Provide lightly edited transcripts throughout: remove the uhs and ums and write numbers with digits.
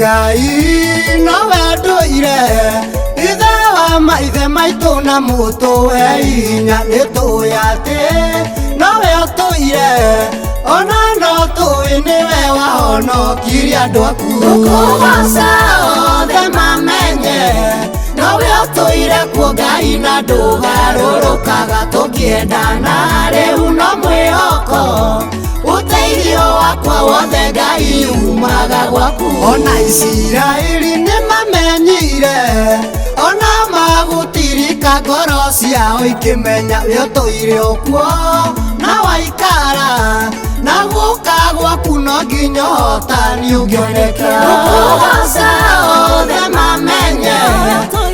Ngai nowe ndũire ithe wa maithe maitũ na mũtũhe hinya nĩtũĩ atĩ nowe ũtũire ona no tũĩ nĩwe wahonokirie andũ aku ũkũgoca othe mamenye nowe ũtũire kuo Ngai na ndũgarũrũkaga tũkĩendana rĩu no mwĩhoko ũteithio wakwa wothe Ngai umaga gwaku ona Isiraeli nĩmamenyire ona magũtirika ngoro ciao ikĩmenya ũtũire ũkuo na waikara na gũka gwaku no nginya ũhotani ũngĩoneka ũkũgoca othe mamenye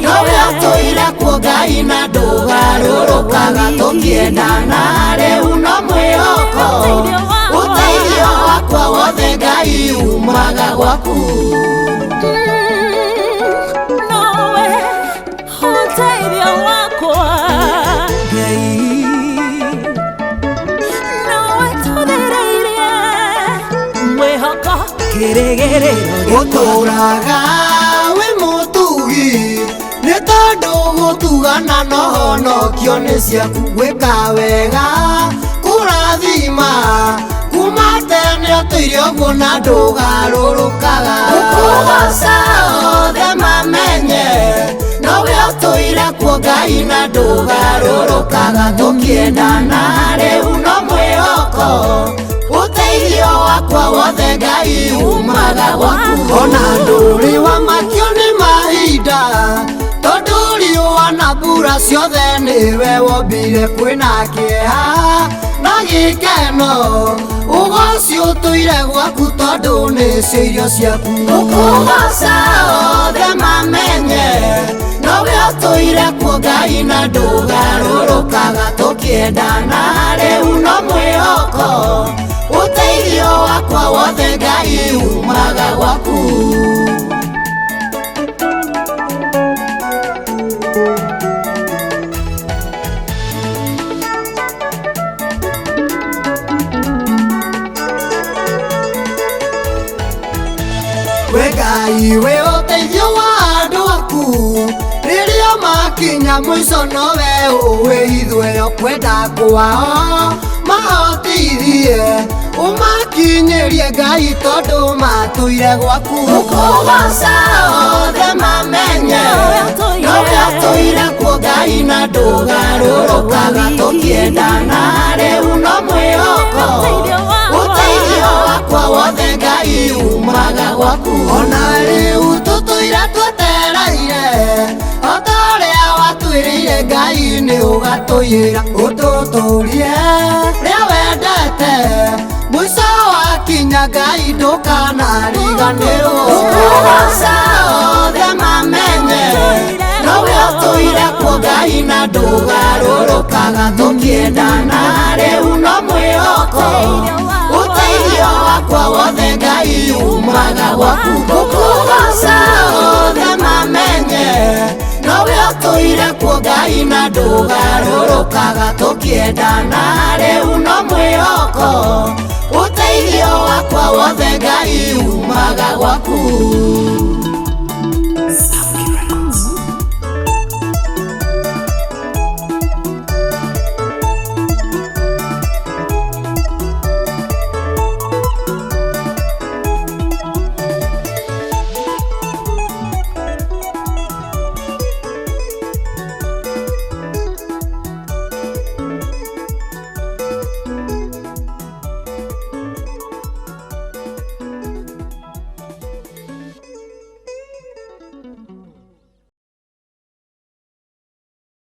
nowe ũtũire kuo Ngai na ndũgarũrũkaga tũkĩendana rĩu no mwĩhoko ũteithio wakwa wothe Ngai umaga gwaku nowe ũteithio wakwa Ngai nowe tũthereirie mwĩhoko kĩrĩgĩrĩro gũtũraga wĩ mũtugi nĩ tondũ gũtugana no honokio nĩ ciaku gwĩka wega kũrathima kuma tene ũtũire ũguo na ndũgarũrũkaga ũkũgoca othe mamenye nowe ũtũire kuo Ngai na ndũgarũrũkaga tũkĩendana rĩu no mwĩhoko ũteithio wakwa wothe Ngai umaga gwaku ona ndũrĩ wamakio nĩ mahinda tondũ riũa na mbura ciothe nĩwe wombire kwĩna kĩeha na gĩkeno ũgoci ũtũire gwaku tondũ nĩcio irio ciaku ũkũgoca othe mamenye nowe ũtũire kuo Ngai na ndũgarũrũkaga tũkĩendana rĩu no mwĩhoko ũteithio wakwa wothe Ngai umaga gwaku we Ngai we ũteithio wa andũ aku rĩrĩa makinya mũico nowe ũĩ ithuĩ kwenda kwao mahotithie ũmakinyĩrie Ngai tondũ matũire gwaku ũkũgoca othe mamenye nowe ũtũire kuo Ngai na ndũgarũrũkaga tũkĩendana rĩu no mwĩhoko ũteithio wakwa wothe Ngai umaga gwaku ona rĩu tũtũire twetereire otorĩa watwĩrĩire Ngai nĩ ũgatũiyĩra ũtũtũrie rĩa wendete mũico wakinya Ngai ndũkanariganĩrwo ũkũgoca othe mamenye nowe ũtũire kuo Ngai na ndũgarũrũkaga tũkĩendana rĩu no mwĩhoko ũteithio wakwa wothe Ngai umaga gwaku ũkũgoca othe mamenye nowe ũtũire kuo Ngai na ndũgarũrũkaga tũkĩendana rĩu no mwĩhoko ũteithio wakwa wothe Ngai umaga gwaku